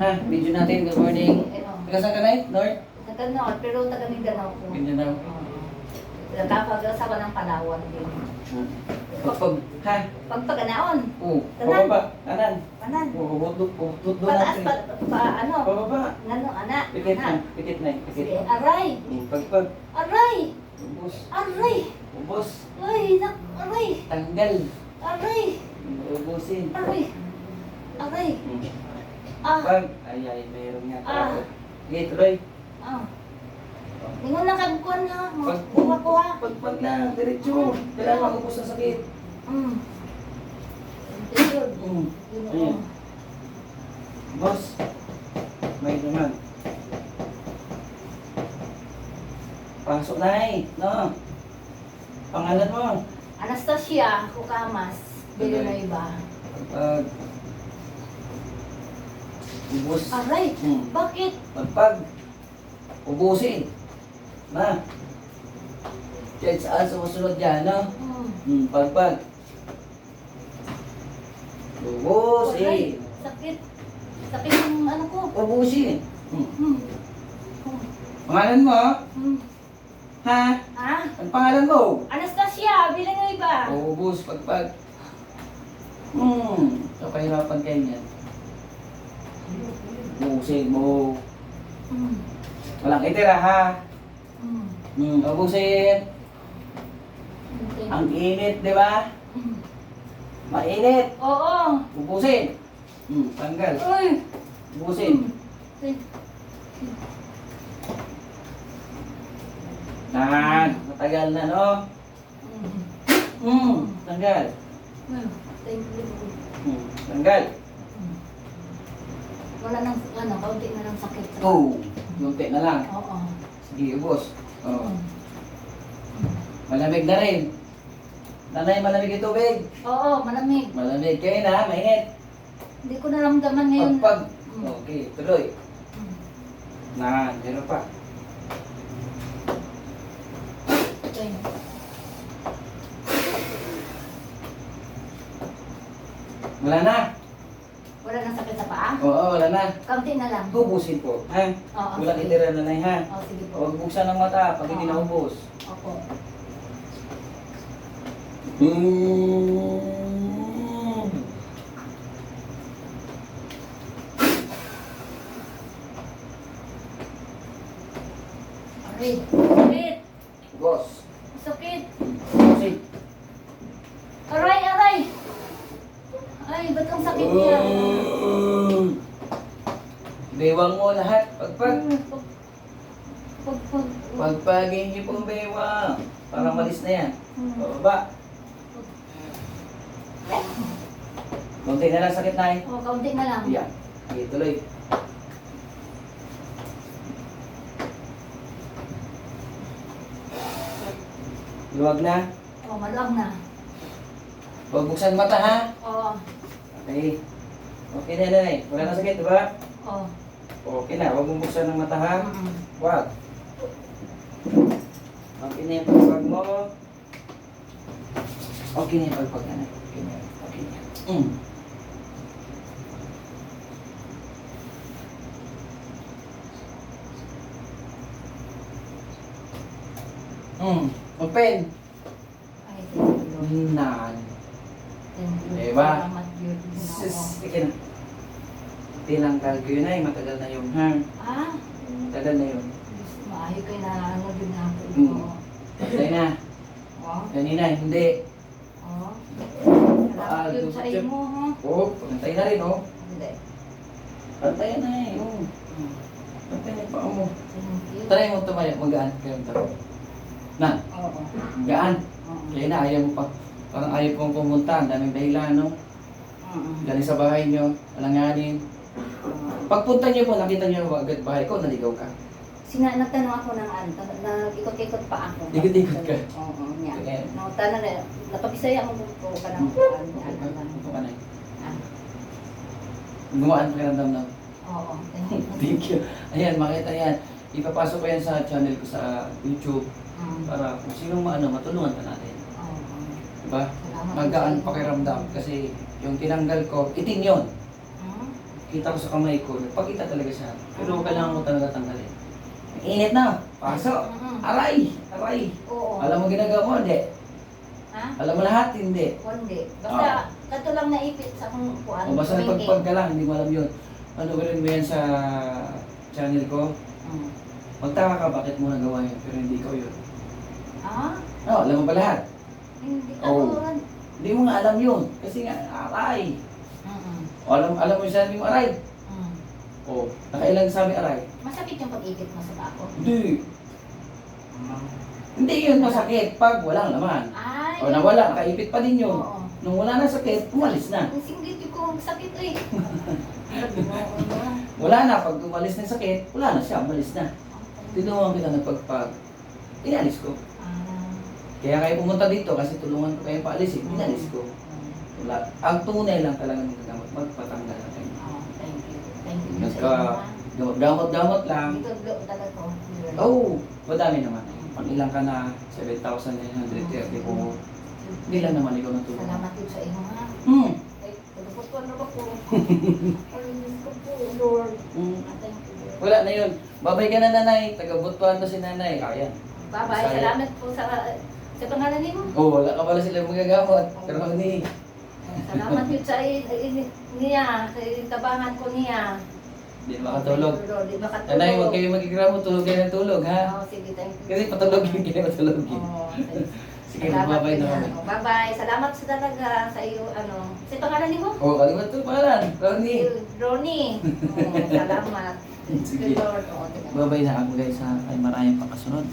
Ha? Video natin. Good morning. Taga saan ka na eh? North? Taga-North, pero taga-Mindanao po. Mindanao. Nagkapag-asawa ng Palawan din. Pagpag, ha? Pagpaganaon. Oo. Kanan. Pababa. Kanan. Kanan. Oo. Butod doon Pataas natin. ano? Pababa. Ano, anak? Pikit na. Anak. Pikit na. Pikit. Sige, aray! Pagpag. Aray! Ubos. Aray! Ubos. Ay, aray! Tanggal. Aray! Ubusin. Aray! Aray! Ah! Pag. Ay, mayroon nga. Ah. Sige, tuloy. Ah! Lingon lang kagkuhan ha. Pag, Kuha-kuha. pagpag lang. Diretso. Kailangan makubos na sakit. Yun. Ayan. Boss. May naman. Pasok na eh. No? Pangalan mo. Anastasia Kukamas. Villanueva. Pag ubos. Aray! Bakit? Pagpag ubusin. Na. Kahit saan sumusunod dyan, no? Pagpag. Ubusin. Aray! Sakit. Sakit yung ano ko. Ubusin. Pangalan mo? Ha? Ah? Ang pangalan mo? Anastasia Villanueva. Ubus, pagpag. Kapahirapan kayo niyan. Ubusin mo. Walang itira, ha? Ubusin. Ang init, di ba? Mainit. Oo. Ubusin. Tanggal. Uy. Ubusin. Matagal na, no? Tanggal. Thank you. Tanggal. Wala nang ano, kaunti na ng sakit. Lunti na lang. Oo. Sige, ubos. Malamig na rin. Nanay, malamig yung tubig. Oo, malamig. Malamig kayo na, mainit. Hindi ko naramdaman ngayon. Pagpag. Okay, tuloy. Meron pa. Okay. Wala na. Wala nang sakit sa paa? Oo, wala na. Kaunti na lang. Ubusin po. Ha? Oo, Walang sige. itira, nanay, ha? Oo, sige po. Huwag buksan ng mata pag hindi Oo. naubos. Opo. Aray. Sakit. Ubos. Sakit. Ubusin. Aray, aray. Ay, ba't ang sakit niya? Bewang mo lahat. Pagpag. Pag. Pagpagin niyo pong bewang. Para malis na yan. Bababa. Kunti na lang sakit na eh. Oh, kaunti na lang. Yan. Sige, tuloy. Luwag na. Oh, maluwag na. Huwag buksan mata, ha? Oo. Okay. Okay na, nanay. Wala na sakit, di ba? Oh. Okay na. Huwag mong buksan ng mata, ha? Mm-mm. Huwag. Okay na yung pagpag mo. Okay na yung pagpag, nanay. Okay na. Okay na. Open. Ay, thank you. Nan. Thank you. Diba? Salamat, Lord. Sis, sige na. Tinanggal ko yun ay matagal na yung ha. Ah? Matagal na yun. Maayo kayo na ano din nga po. Patay na. Oh. Kanina, hindi. Oh. Ah, Salamat yun sa imo, ha? Oo, pantay na rin, oh. Hindi. Pantay na eh, oh. Pantay na yung paa mo. Thank you. Try mo tumayo, magaan. Kaya mo taro. Na, Oo. gaan. Oo. Kaya na, ayaw mo pa. Parang ayaw kong pumunta. Ang daming dahilan, no? Oo. Galing sa bahay nyo, alanganin. Pagpunta nyo po, nakita nyo agad bahay ko, naligaw ka. Nagtanong ako ng ano, nag-ikot-ikot pa ako. Ikot-ikot ka? Oo, niya. Okay. Tanong na, napabisaya mo po ka ng ano lang. Ito ka na eh. Ah. Gumaan pa karamdam na. Oo, thank you. Thank you. Ayan, makita yan. Ipapasok ko yan sa channel ko sa YouTube para kung sinong matulungan ka natin. Oo. Diba? Salamat. Magaan pakiramdam kasi yung tinanggal ko, itim yun. Ah? kita ko sa kamay ko, nagpakita talaga siya. Pero kailangan ko talaga tanggalin. Ang init na, paso. Aray! Aray! Oo. Alam mo ginagawa mo, hindi. Ha? Alam mo lahat, hindi. Kundi. Basta, kato lang naipit sa kung kuan. O basta nagpagpag ka lang, hindi mo alam yun. Ano rin mo yan sa channel ko? Magtaka ka bakit mo nagawa yun, pero hindi ko yun. Ah? Oo, alam mo ba lahat? Hindi ka Oo. doon. Hindi mo nga alam yun. Kasi nga, aray. O alam mo yung sabi mo, aray. O, nakailang sabi aray. Masakit yung pag-ikit mo sa bako. Hindi. Hindi yun masakit pag walang laman. Ay. O nawala, nakaipit pa din yun. Oo. Nung wala na sakit, umalis na. Ang singgit yung sakit eh. Wala na, pag umalis na yung sakit, wala na siya, umalis na. Tinulungan kita nagpagpag. Inalis ko. Kaya kayo pumunta dito kasi tulungan ko kayo paalisin. Inalis ko. Wala. Ang tunay lang talaga ng gamot, magpatanggal na kayo. Thank you. Thank you. Nagka, gamot-gamot lang. Dito talaga ko. Oo, madami naman. Pang ilang ka na, 7,930 po. Hindi lang naman ikaw natulungan. Salamat din sa inyo ha. Ay, tulupot ko ano ba po? Palinis ko po, Lord. Thank you. Wala na yun. Babay ka na nanay. Taga-Butuan to si nanay. Ayan. Bye-bye. Saya. Salamat po sa pangalan niyo. Oo, wala ka pala sila magagamot. Pero hindi. Salamat yun sa niya, sa tabangan ko niya. Hindi makatulog. Di makatulog. Nanay, huwag kayo magigramo. Tulog kayo ng tulog, ha? Oo, sige, thank you. Kasi patulogin kayo matulogin. Oo, thanks. Sige, Salamat babay na din, kami. ano. Bye-bye. Salamat sa talaga sa iyo, ano. Sa pangalan niyo? Oo, kalimutan ko pangalan. Ronnie. Ronnie. Oo, salamat. Sige. Lord. Oo, tingnan. Babay na ako guys, ha? Ay maraming pakasunod.